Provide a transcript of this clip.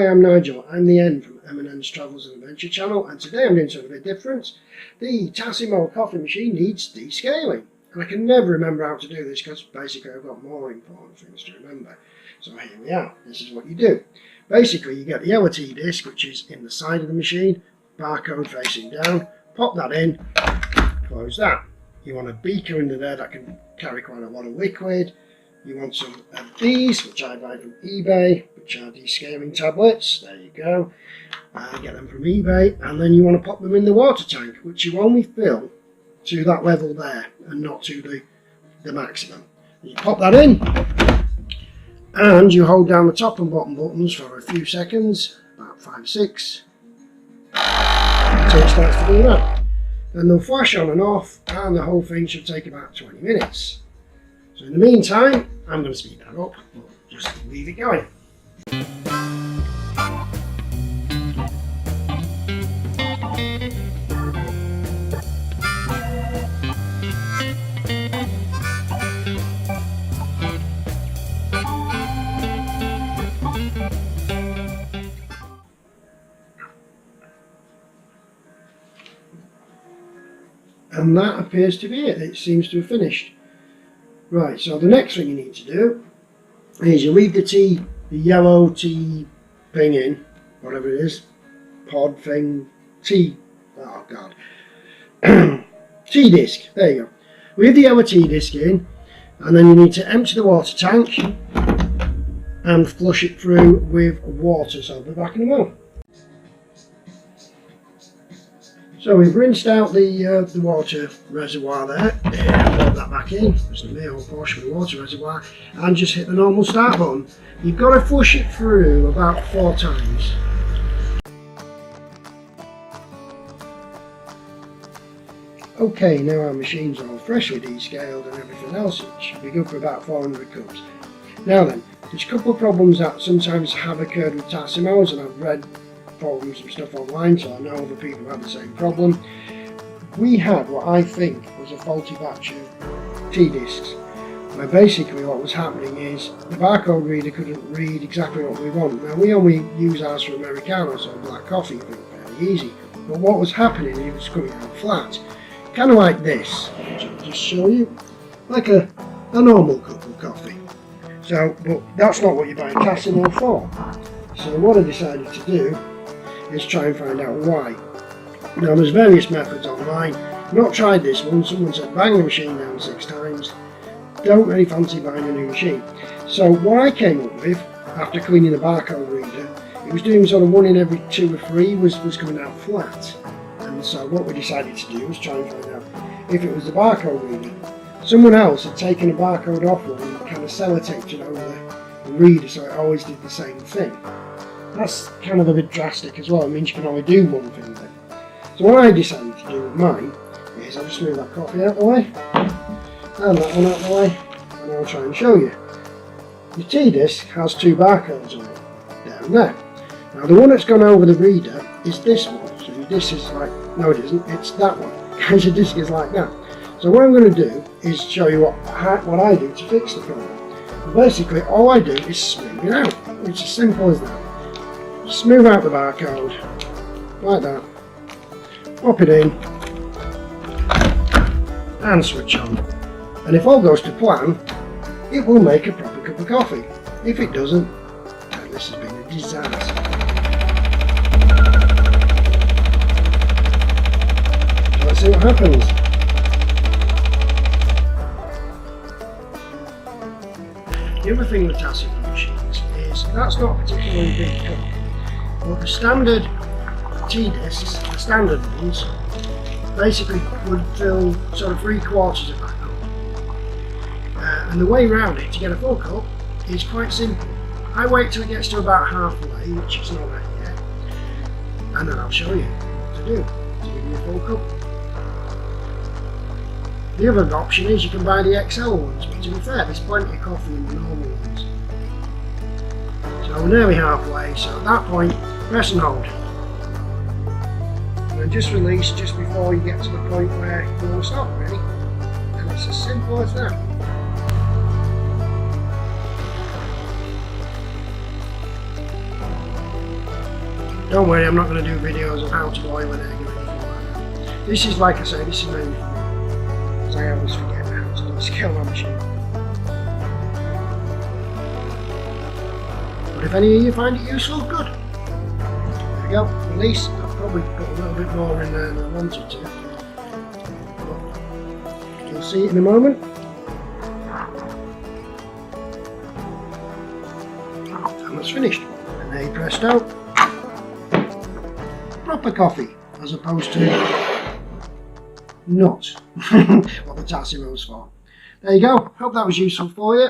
Hi, I'm Nigel. I'm the N from M&N's Travels and Adventure channel, and today I'm doing something a bit different. The Tassimo coffee machine needs descaling, and I can never remember how to do this because basically I've got more important things to remember. So here we are. This is what you do. Basically, you get the LT disc, which is in the side of the machine, barcode facing down, pop that in, close that. You want a beaker under there that can carry quite a lot of liquid. You want some of these, which I buy from eBay, which are descaling tablets. There you go. Get them from eBay. And then you want to pop them in the water tank, which you only fill to that level there and not to the maximum. You pop that in, and you hold down the top and bottom buttons for a few seconds, about 5 6, until it starts to do that. Then they'll flash on and off, and the whole thing should take about 20 minutes. So in the meantime, I'm going to speed that up, but just leave it going. And that appears to be it. It seems to have finished. Right, so the next thing you need to do is you leave the yellow tea thing in, whatever it is, pod thing, tea, oh god, tea disc, there you go. Leave the yellow tea disc in, and then you need to empty the water tank and flush it through with water, so I'll be back in a moment. So we've rinsed out the water reservoir there, plug that back in, there's the main portion of the water reservoir, and just hit the normal start button. You've got to flush it through about 4 times. Okay, now our machine's all freshly descaled and everything else, it should be good for about 400 cups. Now then, there's a couple of problems that sometimes have occurred with Tassimos, and I've read forums and stuff online, so I know other people have the same problem. We had what I think was a faulty batch of tea discs, where basically what was happening is the barcode reader couldn't read exactly what we want. Now we only use ours for Americano, so black coffee, I think fairly easy, but what was happening, it was coming out flat, kind of like this, which I'll just show you, like a normal cup of coffee. So, but that's not what you buy a Tassimo for. So what I decided to do is try and find out why. Now there's various methods online. I've not tried this one. Someone said bang the machine down 6 times. Don't really fancy buying a new machine. So what I came up with after cleaning the barcode reader, it was doing sort of 1 in every 2 or 3 was coming out flat. And so what we decided to do was try and find out if it was the barcode reader. Someone else had taken a barcode off one and kind of sellotaped it over the reader so it always did the same thing. That's kind of a bit drastic as well. It means you can only do one thing then. So what I decided to do with mine is I'll just move that coffee out of the way and that one out of the way, and I'll try and show you. The tea disc has 2 barcodes on it, down there. Now the one that's gone over the reader is this one. So your disc is like, no it isn't, it's that one. Because your disc is like that. So what I'm going to do is show you what I do to fix the problem. And basically all I do is smooth it out. It's as simple as that. Smooth out the barcode, like that, pop it in, and switch on. And if all goes to plan, it will make a proper cup of coffee. If it doesn't, then this has been a disaster. So let's see what happens. The other thing with Tassimo machines is that's not a particularly big cup. Well, the standard tea discs, the standard ones, basically would fill sort of 3/4 of that cup. And the way around it to get a full cup is quite simple. I wait till it gets to about halfway, which is not that yet, and then I'll show you what to do to give you a full cup. The other option is you can buy the XL ones, but to be fair, there's plenty of coffee in the normal ones. So we're nearly halfway, so at that point, press and hold. And then just release just before you get to the point where you want to stop, really. And it's as simple as that. Don't worry, I'm not going to do videos of how to boil an egg or anything like that. This is, like I say, this is mainly for me, because I always forget how to descale my machine. But if any of you find it useful, good. There we go, release. I've probably put a little bit more in there than I wanted to. But you'll see it in a moment. And that's finished. And there you presto. Proper coffee, as opposed to not what the Tassimo's for. There you go. Hope that was useful for you.